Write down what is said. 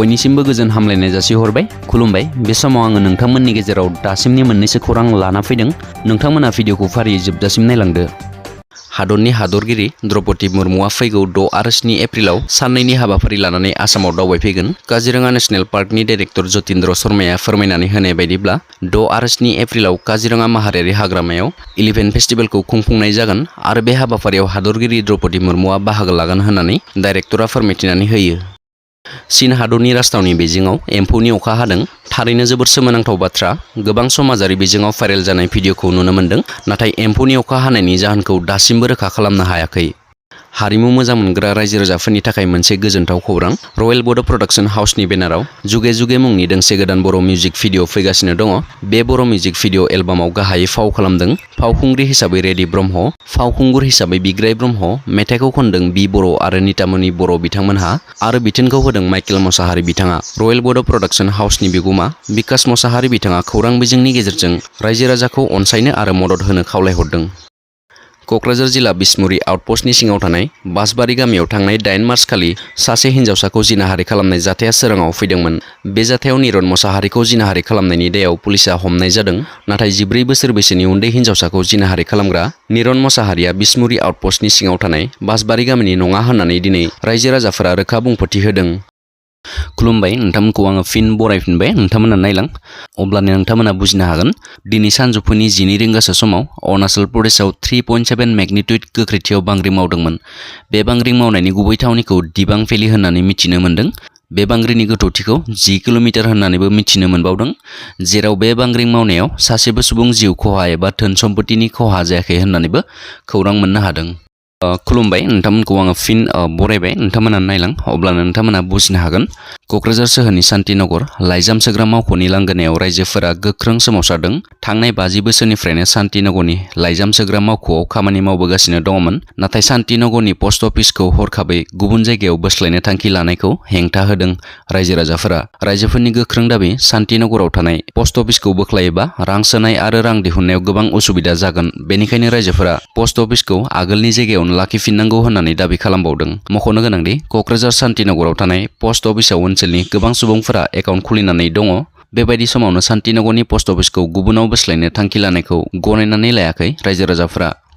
बयनिसिमबो गोजोन हामलायनाय जासिहरबाय खुलुमबाय। बे समाव आङो नोंथांमोननि गेजेराव दासिमनि मोननैसो खौरां लाना फैदों। नोंथांमोना भिडिअखौ फारियै जोबजासिम नायलांदो। हादरनि हादरगिरि द्रौपदी मुर्मुआ फैगौ 6 आरो 7 एप्रिलाव साननैनि हाबाफारि लानानै आसामाव दावबायफैगोन। काजिरङा नेशनेल पार्कनि डाइरेक्टर जतीन्द्र शर्माया फोरमायनानै होनाय बायदिब्ला 6 आरो 7 एप्रिलाव काजिरङा माहारियारि हाग्रामायाव इलिफेन्ट फेस्टिभेलखौ खुंफुंनाय जागोन आरो बे हाबाफारियाव हादरगिरि द्रौपदी मुर्मुआ बाहागो लागोन होननानै डाइरेक्टरा फोरमायथिनानै होयो। चीन हादरनि राजथावनि बेइजिंआव एम्फौनि अखा हादों। थारैनो जोबोर सोमोनांथाव बाथ्रा। गोबां समाजारि बिजोङाव भाइरेल जानाय भिडिअखौ नुनो मोन्दों, नाथाय एम्फौनि अखा हानायनि जाहोनखौ दासिमबो रोखा खालामनो हायाखै। हारिमु मोजां मोनग्रा रायजो राजाफोरनि थाखाय मोनसे गोजोनथाव खौरां। रयेल बड' प्रडाक्शन हाउसनि बेनाराव जुगे जुगे मुंनि दोंसे गोदान बर' मिउजिक भिडिअ फैगासिनो दङ। बे बर' मिउजिक भिडिअ एलबामाव गाहायै फाव खालामदों फावखुंग्रि हिसाबै रेदि ब्रह्म, फावखुंगुर हिसाबै बिग्राय ब्रह्म, मेथाइखौ खनदों बि बर' आरो नितामनि बर' बिथांमोनहा आरो बिथोनखौ होदों माइकेल मसाहारि बिथाङा। रयेल बड' प्रडाक्शन हाउसनि बिगुमा बिकास मसाहारि बिथाङा खौरां बिजोंनि गेजेरजों रायजो राजाखौ अनसायनो आरो मदद होनो खावलायहरदों। क'क्राझार जिल्ला बिसमुरि आउटपस्टनि सिङाव थानाय बासबारि गामियाव थांनाय 8 मार्च खालि सासे हिन्जावसाखौ जिनाहारि खालामनाय जाथाया सोराङाव फैदोंमोन। बे जाथायाव निरन मसाहारिखौ जिनाहारि खालामनायनि दायाव पुलिसा हमनाय जादों। नाथाय 14 बोसोर बैसोनि उन्दै हिन्जावसाखौ जिनाहारि खालामग्रा निरन मसाहारिया बिसमुरि आउटपस्टनि सिङाव थानाय बासबारि गामिनि नङा होननानै दिनै रायजो राजाफोरा रोखा बुंफोरथि होदों। खुलुमबाय, नोंथांमोनखौ आङो फिन बरायफिनबाय। नोंथांमोना नायलां, अब्लानो नोंथांमोना बुजिनो हागोन। दिनै सानजौफुनि 12 रिंगासो समाव अरुणाचल प्रदेशआव 3.7 मेगनिट्युड गोख्रैथियाव बांग्रिं मावदोंमोन। बे बांग्रिं मावनायनि गुबै थावनिखौ दिबां भेलि होननानै मिथिनो मोन्दों। बे बांग्रिंनि गोथौथिखौ 10 किल'मिटार होननानैबो मिथिनो मोनबावदों, जेराव बे बांग्रिं मावनायाव सासेबो सुबुं जिउ खहा एबा धोन सम्पतिनि खहा जायाखै होननानैबो खौरां मोननो हादों। खुलुमबाय, नोंथांमोनखौ आङो फिन बरायबाय। नोंथांमोना नायलां, अब्लानो नोंथांमोना बुजिनो हागोन। क'क्राझार सोहोरनि शान्तिनगर लाइजाम सोग्रा मावख'नि लांगोनायाव रायजोफोरा गोख्रों सोमावसारदों। थांनाय 50 बोसोरनिफ्रायनो शान्तिनगरनि लाइजाम सोग्रा मावख'आव खामानि मावबोगासिनो दङमोन, नाथाय शान्तिनगरनि पस्ट अफिसखौ हरखाबै गुबुन जायगायाव बोस्लायनो थांखि लानायखौ हेंथा होदों रायजो राजाफोरा। रायजोफोरनि गोख्रों दाबि, शान्तिनगराव थानाय पस्ट अफिसखौ बोख्लायोबा रां सोनाय आरो रां दिहुननायाव गोबां उसुबिदा जागोन। बेनिखायनो रायजोफोरा पस्ट अफिसखौ आगोलनि जायगायावनो लाखिफिननांगौ होननानै दाबि खालामबावदों। मख'नो गोनांदि क'क्राझार शान्तिनगराव थानाय पस्ट अफिसाव ओनसोलनि गोबां सुबुंफोरा एकाउन्ट खुलिनानै दङ। बेबायदि समावनो शान्तिनगरनि पस्ट अफिसखौ गुबुनाव बोस्लायनो थांखि लानायखौ गनायनानै लायाखै रायजो राजाफोरा।